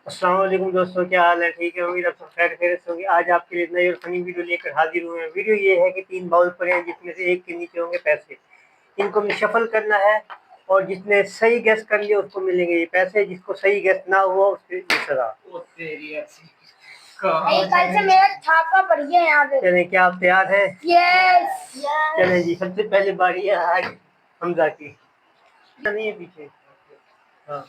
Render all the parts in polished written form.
अस्सलाम वालेकुम दोस्तों, क्या हाल है? ठीक है, उम्मीद आप सब खैर खैरियत से होंगे। आज आपके लिए नई और फनी वीडियो लेकर हाजिर हुए हैं। वीडियो ये है कि 3 बाउल पड़े हैं जिसमें से एक के नीचे होंगे पैसे। इनको हमें शफल करना है और जिसने सही गेस कर लिया उसको मिलेंगे ये पैसे, जिसको सही गेस ना हुआ उसके ये सजा। कल से मेरा छापा पड़ी है यहाँ पे। चलें, क्या आप तैयार हैं? यस। चलें जी, सबसे पहले बारी है आज हमजा की। नहीं है पीछे। हाँ,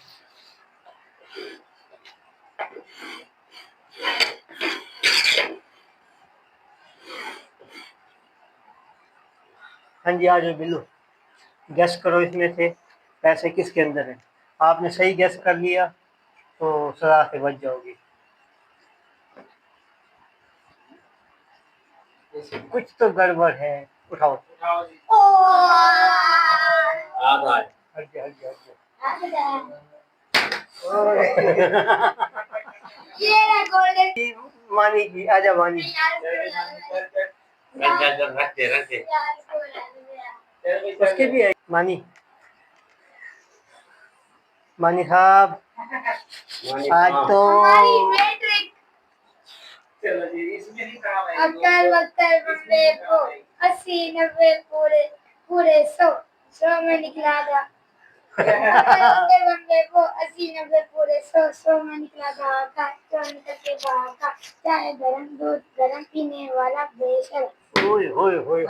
हाँ जी, आज बिल्लू गैस करो इसमें से पैसे किसके अंदर है। आपने सही गैस कर लिया तो सजा से बच जाओगी। कुछ तो गड़बड़ है, उठाओ। हट जा, हट जा, हट जा। मानी की, आजा मानी। उसके भी है मानी। मानी साहब आज तो अक्कर बक्कर बम्बे को 80 90 पूरे पूरे 100 में निकला था। अक्कर बम्बे को 80 90 पूरे 100 में निकला था। निकल के भागा चाहे गरम दूध गरम पीने वाला बेशर। ओए होए होए।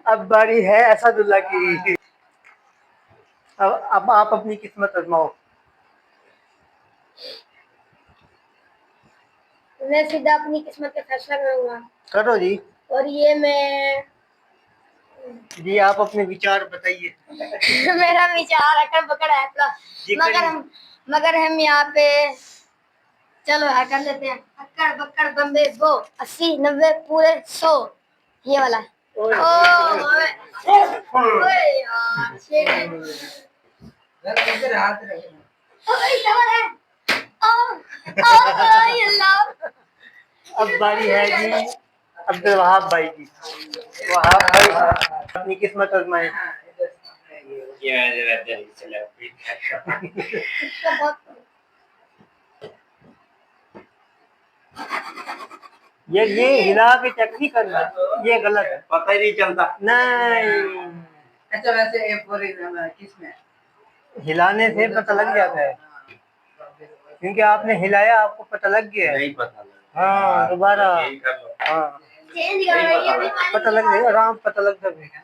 अब बारी है असदुल्ला की। अब आप अपनी किस्मत आजमाओ। मैं सीधा अपनी किस्मत का फैसला करूंगा। करो जी। और ये मैं जी आप अपने विचार बताइए। मेरा विचार अकड़ बकड़ है मगर हम यहाँ पे चलो है कर लेते हैं। अक्कड़ बक्कड़ बम्बे बो 80 90 पूरे 100 ये वाला। अब बारी है जी अब्दुल वहाब भाई की। वहाब भाई अपनी किस्मत आजमाएं। ये हिला के चेक नहीं करना, ये गलत है। पता ही नहीं चलता। नहीं, अच्छा वैसे किसमें हिलाने से पता लग जाता है, क्योंकि आपने हिलाया आपको पता लग गया। नहीं पता लगा। हाँ दोबारा। हाँ पता लग जाएगा, आराम पता लग जाएगा।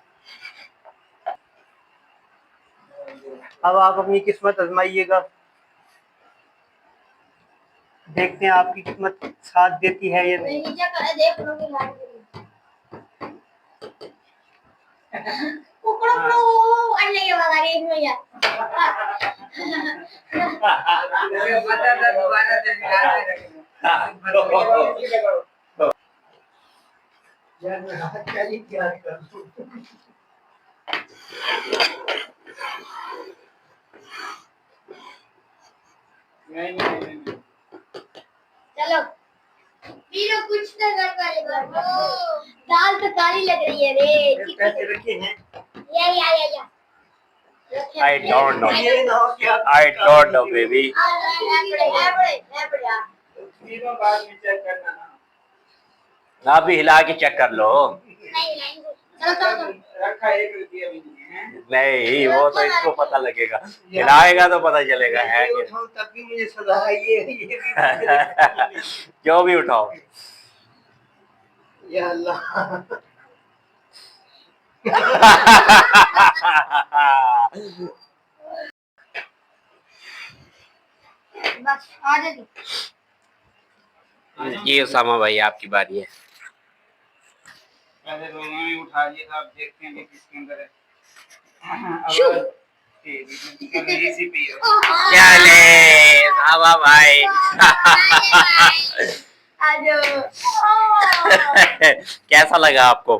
अब आप अपनी किस्मत आजमाइएगा, देखते हैं आपकी किस्मत साथ देती है या नहीं। चलो वीरो कुछ तो कर दाल तो काली लग रही है रे। पैसे रखे हैं। या I don't know. I don't know, baby. आप भी हिला के चेक कर लो। नहीं वो तो इसको पता लगेगा, हिलाएगा तो पता चलेगा है तब भी मुझे सजा है ये जो भी उठाओ। या अल्लाह। बस आ जाओ। जी उसामा भाई आपकी बारी है। पहले दोनों ही उठा लिए था, अब देखते हैं कि किसके अंदर है। चले सामा भाई। कैसा लगा आपको?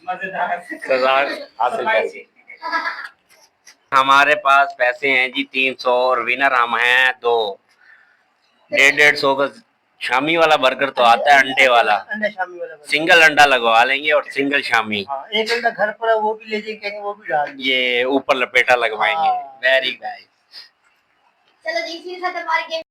मजेदार। हमारे पास पैसे हैं जी 300 और विनर हम हैं 2। 150 का शामी वाला बर्गर तो आता है अंडे वाला, अंडा शामी वाला बर्गर। सिंगल अंडा लगवा लेंगे और सिंगल शामी, हाँ, एक अंडा घर पर है, वो भी ले जाएंगे, कहेंगे वो भी डाल दिए। ये ऊपर लपेटा लगवाएंगे। हाँ। Very nice. चलो जी, इसी के साथ हमारी गेम